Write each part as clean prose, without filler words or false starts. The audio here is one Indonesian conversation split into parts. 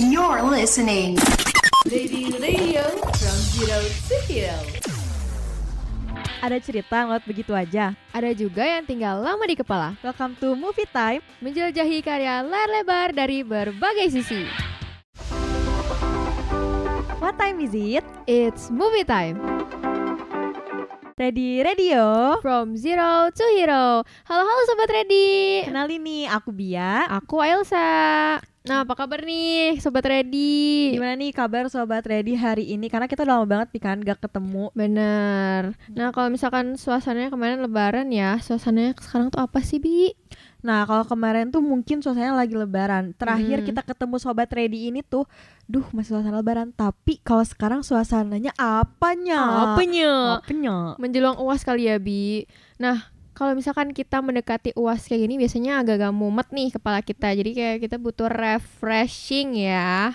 You're listening. Radio from Zero to Hero. Ada cerita ngelot begitu aja. Ada juga yang tinggal lama di kepala, Welcome to Movie Time. menjelajahi karya layar lebar dari berbagai sisi. What time is it? It's movie time Ready Radio. from Zero to Hero. Halo Sobat Ready. Kenalin nih, aku Bia. Aku Ailsa. Nah, apa kabar nih Sobat Ready? Gimana nih kabar Sobat Ready hari ini? Karena kita udah lama banget nih kan gak ketemu. Bener. Nah, kalau misalkan suasananya kemarin lebaran ya, suasananya sekarang tuh apa sih, Bi? Nah kalau kemarin tuh mungkin suasananya lagi lebaran. Terakhir kita ketemu Sobat Ready ini tuh masih suasana lebaran. Tapi kalau sekarang suasananya apanya? Apanya? Menjelang Menjelang UAS kali ya, Bi. Nah, kalau misalkan kita mendekati UAS kayak gini biasanya agak-agak mumet nih kepala kita. Jadi kayak kita butuh refreshing ya.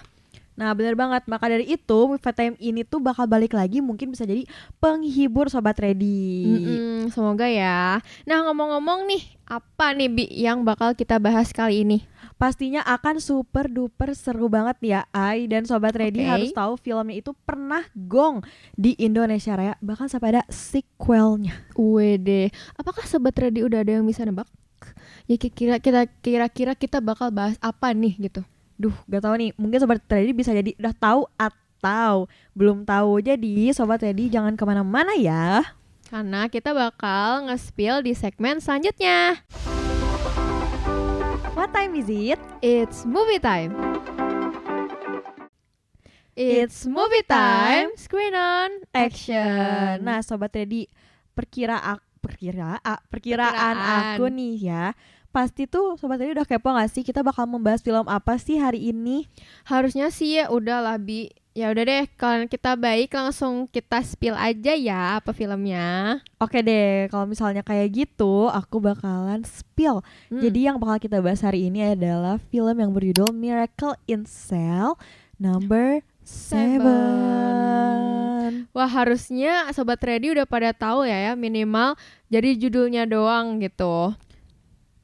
Nah bener banget, maka dari itu Movie Time ini tuh bakal balik lagi. Mungkin bisa jadi penghibur Sobat Ready. Semoga ya. Nah, ngomong-ngomong nih, apa nih Bi yang bakal kita bahas kali ini? Pastinya akan super duper seru banget ya Ai. Dan Sobat Ready Oke. harus tahu filmnya itu pernah gong di Indonesia Raya. Bahkan sampai ada sequelnya. Wede, apakah Sobat Ready udah ada yang bisa nebak? Ya kira-kira kita bakal bahas apa nih gitu? Gak tahu nih, mungkin Sobat Ready bisa jadi udah tahu atau belum tahu. Jadi Sobat Ready jangan kemana-mana ya. Karena kita bakal nge-spill di segmen selanjutnya. What time is it? It's movie time. It's movie time. Screen on action. Nah Sobat Ready, perkiraan Perkiraan. aku nih ya. Pasti tuh Sobat Ready udah kepo gak sih kita bakal membahas film apa sih hari ini? Harusnya sih ya udahlah Bi. Ya udah deh, kalau kita baik langsung kita spill aja ya apa filmnya. Oke deh, kalau misalnya kayak gitu aku bakalan spill. Jadi yang bakal kita bahas hari ini adalah film yang berjudul Miracle in Cell Number 7. Wah, harusnya Sobat Ready udah pada tahu ya minimal jadi judulnya doang gitu.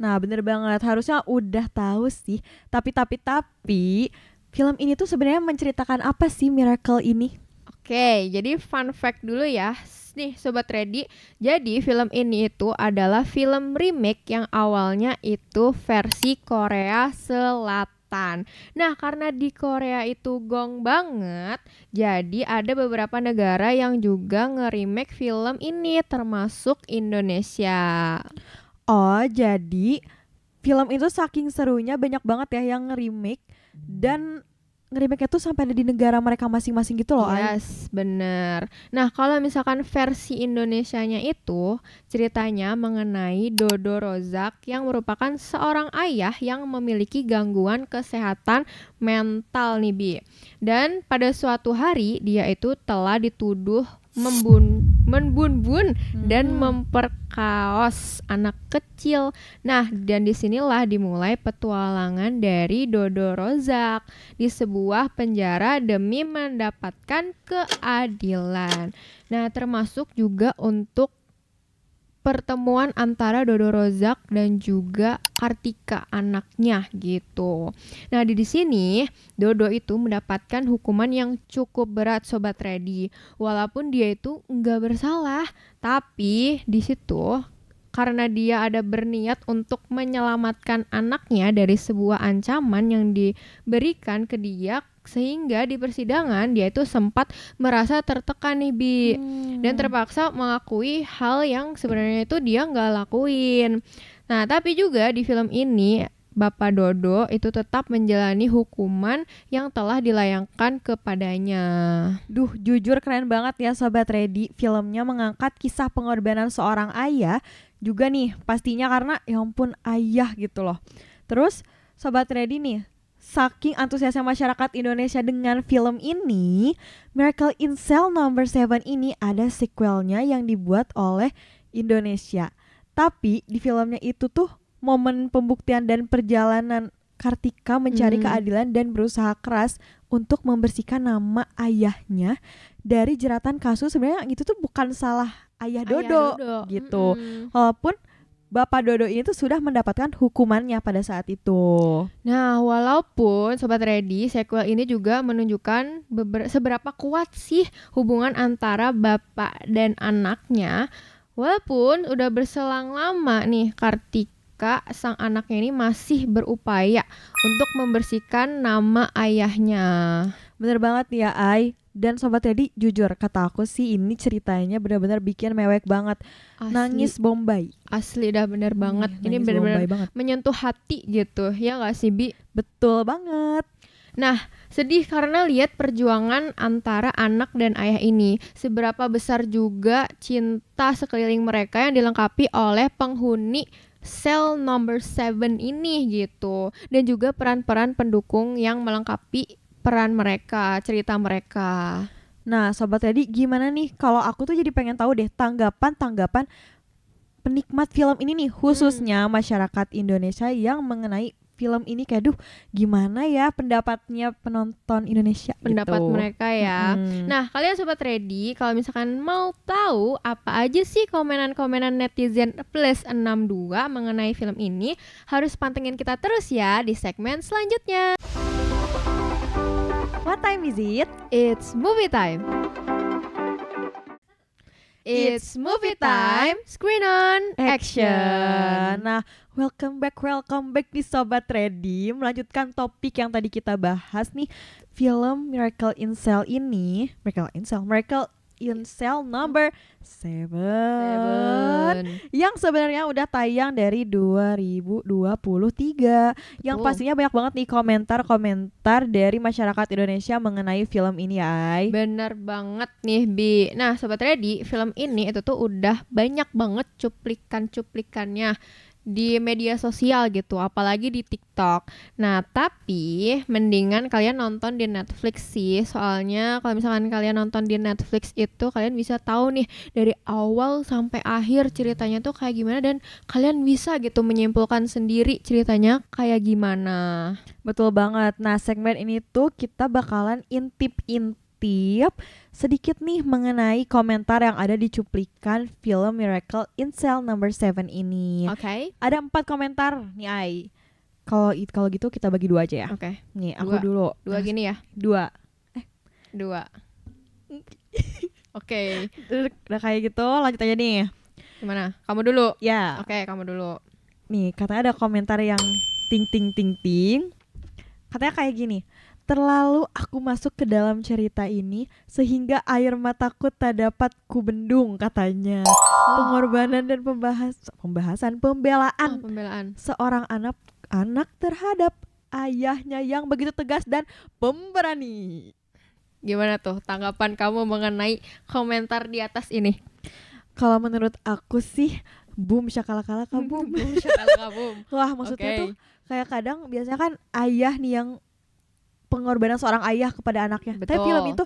Nah bener banget, harusnya udah tahu sih. Tapi film ini tuh sebenarnya menceritakan apa sih Miracle ini? Oke, jadi fun fact dulu ya. Nih Sobat Ready, jadi film ini itu adalah film remake yang awalnya itu versi Korea Selatan. Nah, karena di Korea itu gong banget, jadi ada beberapa negara yang juga nge-remake film ini termasuk Indonesia. Oh jadi film itu saking serunya banyak banget ya yang nge-remake. Dan nge-remake itu sampai ada di negara mereka masing-masing gitu loh Ai. Yes, bener. Nah, kalau misalkan versi Indonesianya itu ceritanya mengenai Dodo Rozak yang merupakan seorang ayah yang memiliki gangguan kesehatan mental nih Bi. Dan pada suatu hari dia itu telah dituduh membun-bun dan memperkaos anak kecil. Nah, dan disinilah dimulai petualangan dari Dodo Rozak di sebuah penjara demi mendapatkan keadilan. Nah, termasuk juga untuk pertemuan antara Dodo Rozak dan juga Kartika anaknya gitu. Nah, di sini Dodo itu mendapatkan hukuman yang cukup berat Sobat Ready. Walaupun dia itu enggak bersalah, tapi di situ karena dia ada berniat untuk menyelamatkan anaknya dari sebuah ancaman yang diberikan ke dia, sehingga di persidangan dia itu sempat merasa tertekan nih Bi, dan terpaksa mengakui hal yang sebenarnya itu dia nggak lakuin. Nah, tapi juga di film ini Bapak Dodo itu tetap menjalani hukuman yang telah dilayangkan kepadanya. Jujur keren banget ya Sobat Ready. Filmnya mengangkat kisah pengorbanan seorang ayah juga nih, pastinya karena ya ampun ayah gitu loh. Terus Sobat Ready nih, saking antusiasnya masyarakat Indonesia dengan film ini, Miracle in Cell Number 7 ini ada sequelnya yang dibuat oleh Indonesia. Tapi di filmnya itu tuh momen pembuktian dan perjalanan Kartika mencari keadilan dan berusaha keras untuk membersihkan nama ayahnya dari jeratan kasus sebenarnya itu tuh bukan salah ayah Dodo gitu. Walaupun Bapak Dodo ini tuh sudah mendapatkan hukumannya pada saat itu. Nah, walaupun Sobat Ready, sequel ini juga menunjukkan seberapa kuat sih hubungan antara bapak dan anaknya. Walaupun udah berselang lama nih, Kartika, sang anaknya ini masih berupaya untuk membersihkan nama ayahnya. Bener banget nih ya Ai. Dan Sobat Ready, jujur kata aku sih ini ceritanya benar-benar bikin mewek banget. Asli, Nangis Bombay. asli dah bener banget. Ini Nangis bener-bener Bombay banget. menyentuh hati gitu, ya nggak sih Bi? Betul banget. Nah, sedih karena lihat perjuangan antara anak dan ayah ini. Seberapa besar juga cinta sekeliling mereka yang dilengkapi oleh penghuni sel number 7 ini gitu. Dan juga peran-peran pendukung yang melengkapi peran mereka, cerita mereka. Nah Sobat Ready, gimana nih kalau aku tuh jadi pengen tahu deh tanggapan penikmat film ini nih, khususnya masyarakat Indonesia yang mengenai film ini. Kayak duh, gimana ya pendapatnya penonton Indonesia Pendapat gitu. mereka ya. Nah, kalian Sobat Ready, kalau misalkan mau tahu apa aja sih komenan-komenan netizen plus 62 mengenai film ini, harus pantengin kita terus ya di segmen selanjutnya. What time is it? It's movie time. It's movie time. Screen on action. Nah, welcome back nih Sobat Ready. Melanjutkan topik yang tadi kita bahas nih, film Miracle in Cell ini, Miracle in Cell number 7 yang sebenarnya udah tayang dari 2023. Yang pastinya banyak banget nih komentar dari masyarakat Indonesia mengenai film ini ya. Bener banget nih Bi. Nah Sobat Ready, film ini itu tuh udah banyak banget cuplikannya di media sosial gitu, apalagi di TikTok. Nah, tapi mendingan kalian nonton di Netflix sih. Soalnya kalau misalkan kalian nonton di Netflix itu kalian bisa tahu nih dari awal sampai akhir ceritanya tuh kayak gimana, dan kalian bisa gitu menyimpulkan sendiri ceritanya kayak gimana. Betul banget. Nah, segmen ini tuh kita bakalan intip sedikit nih mengenai komentar yang ada di cuplikan film Miracle in Cell number 7 ini. Oke. Ada 4 komentar nih Ai. Kalau gitu kita bagi 2 aja ya. Oke. Nih, aku dulu. Dua gini ya. 2. Oke. Udah kayak gitu, lanjut aja nih. Gimana? Kamu dulu. Ya. Oke, kamu dulu. Nih, katanya ada komentar yang ting. Katanya kayak gini. Terlalu aku masuk ke dalam cerita ini sehingga air mataku tak dapat kubendung, katanya. Pengorbanan dan pembelaan seorang anak terhadap ayahnya yang begitu tegas dan pemberani. Gimana tuh tanggapan kamu mengenai komentar di atas ini? Kalau menurut aku sih boom shakalaka boom. Boom shakalaka boom. Wah, maksudnya tuh kayak kadang biasanya kan ayah nih yang pengorbanan seorang ayah kepada anaknya. Betul. Tapi film itu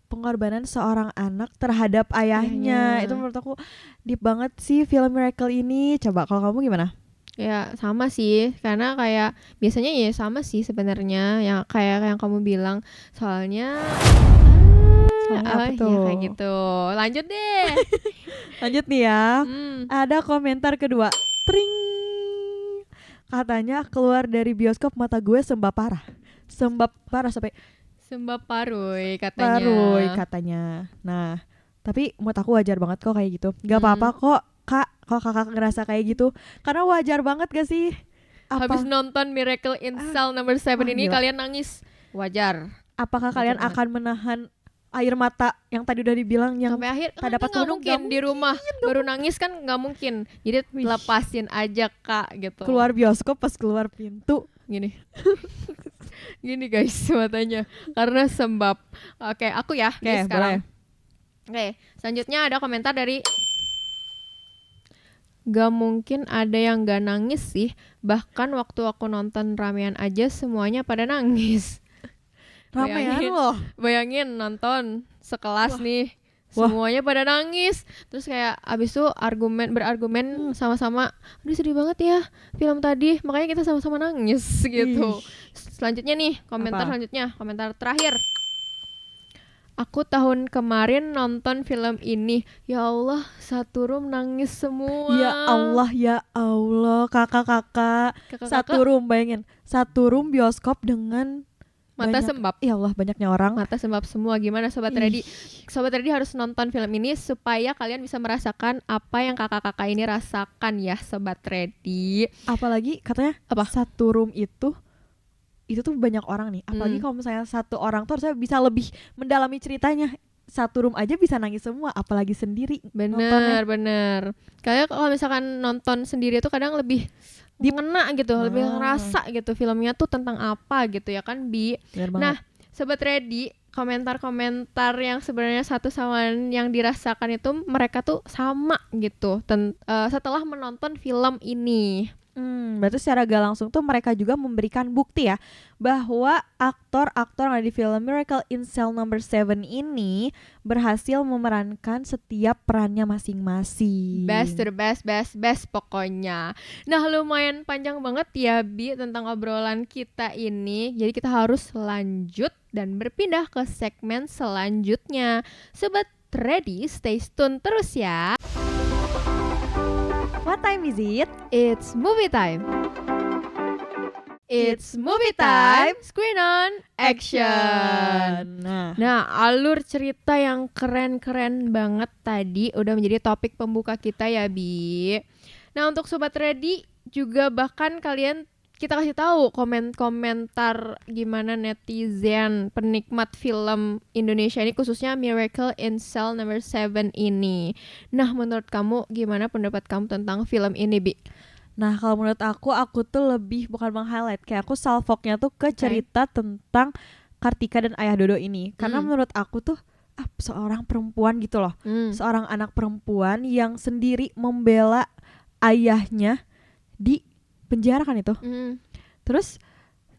pengorbanan seorang anak terhadap ayahnya. Itu menurut aku deep banget sih film Miracle ini. Coba kalau kamu gimana? Ya sama sih, karena kayak biasanya ya sama sih sebenarnya, yang kayak yang kamu bilang. Soalnya apa tuh? Ya kayak gitu. Lanjut deh. Lanjut nih ya. Ada komentar kedua. Tring. Katanya keluar dari bioskop mata gue sembab parah sampai sembab paruy katanya. Nah, tapi menurut aku wajar banget kok kayak gitu. Gak apa-apa kok kak, kalau kakak ngerasa kayak gitu, karena wajar banget gak sih? Habis nonton Miracle in Cell number 7 ini gila. kalian nangis, wajar. Apakah kalian akan menahan air mata yang tadi udah dibilang yang sampai akhir? tak dapat nggak mungkin di rumah baru nangis kan, nggak mungkin. Jadi lepasin aja kak gitu. Keluar bioskop pas keluar pintu gini gini guys matanya karena sembab. Oke, aku ya. Oke, sekarang. Oke, selanjutnya ada komentar dari gak mungkin ada yang gak nangis sih. Bahkan waktu aku nonton ramean aja semuanya pada nangis. Ramean loh. Bayangin nonton sekelas nih, semuanya pada nangis. Terus kayak abis itu berargumen sama-sama, aduh sedih banget ya film tadi, makanya kita sama-sama nangis gitu. Selanjutnya nih, komentar selanjutnya, komentar terakhir. Aku tahun kemarin nonton film ini. Ya Allah, satu room nangis semua. Ya Allah, kakak-kakak. Satu room, bayangin. Satu room bioskop dengan mata sembab. Ya Allah, banyaknya orang. Mata sembab semua. Gimana Sobat Ready? Sobat Ready harus nonton film ini supaya kalian bisa merasakan apa yang kakak-kakak ini rasakan ya, Sobat Ready. Apalagi katanya satu room itu tuh banyak orang nih. Apalagi kalau misalnya satu orang tuh harusnya bisa lebih mendalami ceritanya. Satu room aja bisa nangis semua, apalagi sendiri. Bener. Kayak kalau misalkan nonton sendiri tuh kadang lebih ngena gitu, lebih ngerasa gitu filmnya tuh tentang apa gitu ya kan, Bi. Nah, Sobat Ready, komentar-komentar yang sebenarnya satu sama yang dirasakan itu mereka tuh sama gitu setelah menonton film ini. Berarti secara gak langsung tuh mereka juga memberikan bukti ya bahwa aktor-aktor yang ada di film Miracle in Cell No. 7 ini berhasil memerankan setiap perannya masing-masing. Best to the best pokoknya. Nah, lumayan panjang banget ya Bi tentang obrolan kita ini. Jadi kita harus lanjut dan berpindah ke segmen selanjutnya. Sobat Ready, stay tune terus ya. What time is it? It's movie time. It's movie time. Screen on action. Nah, alur cerita yang keren-keren banget tadi udah menjadi topik pembuka kita ya, Bi. Nah, untuk Sobat Ready juga bahkan kalian kita kasih tahu komentar gimana netizen penikmat film Indonesia ini, khususnya Miracle in Cell No. 7 ini. Nah, menurut kamu gimana pendapat kamu tentang film ini, Bi? Nah, kalau menurut aku tuh lebih bukan meng-highlight, kayak aku salvoknya tuh ke cerita tentang Kartika dan Ayah Dodo ini. Karena menurut aku tuh seorang perempuan gitu loh. Seorang anak perempuan yang sendiri membela ayahnya di penjara kan itu. Terus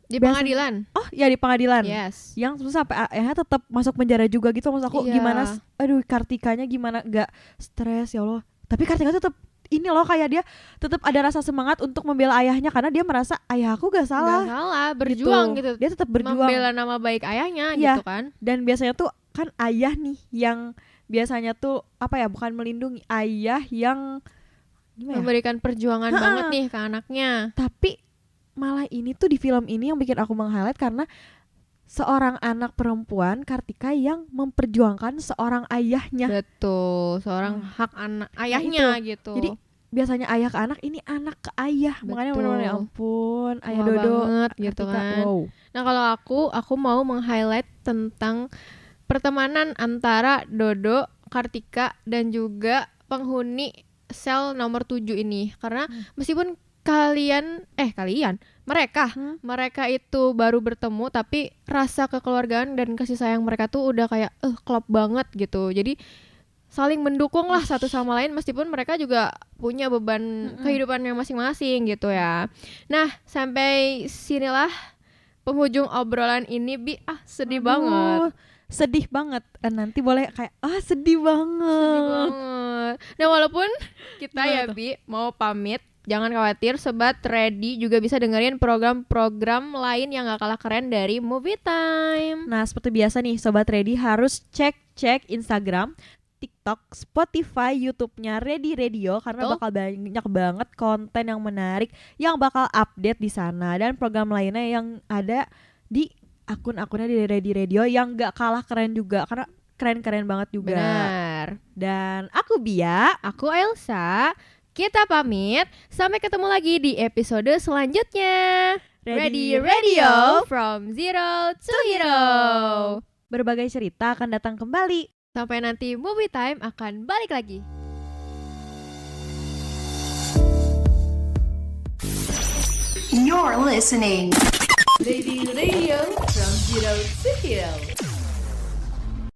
di pengadilan. Di pengadilan. Yes. Yang terus sampai ayahnya tetap masuk penjara juga gitu. Maksud aku gimana, aduh Kartikanya gimana gak stres ya Allah. Tapi Kartika tetap ini loh, kayak dia tetap ada rasa semangat untuk membela ayahnya karena dia merasa ayahku gak salah. Berjuang gitu. Dia tetap berjuang membela nama baik ayahnya gitu kan. Dan biasanya tuh kan ayah nih yang biasanya tuh bukan melindungi, ayah yang memberikan perjuangan banget nih ke anaknya. Tapi malah ini tuh di film ini yang bikin aku meng-highlight karena seorang anak perempuan Kartika yang memperjuangkan seorang ayahnya. Betul, seorang hak anak ayahnya gitu. Jadi biasanya ayah ke anak, ini anak ke ayah. Betul. Makanya benar-benar ya ampun, Ayah Dodo banget gitu kan. Wow. Nah, kalau aku mau meng-highlight tentang pertemanan antara Dodo, Kartika dan juga penghuni sel nomor 7 ini. Karena meskipun mereka itu baru bertemu, tapi rasa kekeluargaan dan kasih sayang mereka tuh udah kayak klop banget gitu. Jadi saling mendukung lah satu sama lain meskipun mereka juga punya beban kehidupan yang masing-masing gitu ya. Nah, sampai sinilah penghujung obrolan ini, Bi. Sedih banget. Sedih banget. Nanti boleh kayak sedih banget. Nah, walaupun kita Bi mau pamit, jangan khawatir, Sobat Ready juga bisa dengerin program-program lain yang gak kalah keren dari Movie Time. Nah, seperti biasa nih, Sobat Ready harus cek Instagram, TikTok, Spotify, YouTube-nya Ready Radio karena bakal banyak banget konten yang menarik yang bakal update di sana, dan program lainnya yang ada di akun-akunnya di Ready Radio yang gak kalah keren juga karena keren-keren banget juga. Benar. Dan aku Bia, aku Elsa. Kita pamit, sampai ketemu lagi di episode selanjutnya. Ready Radio from Zero to Hero. Berbagai cerita akan datang kembali. Sampai nanti Movie Time akan balik lagi. You're listening. Ready Radio from Zero to Hero.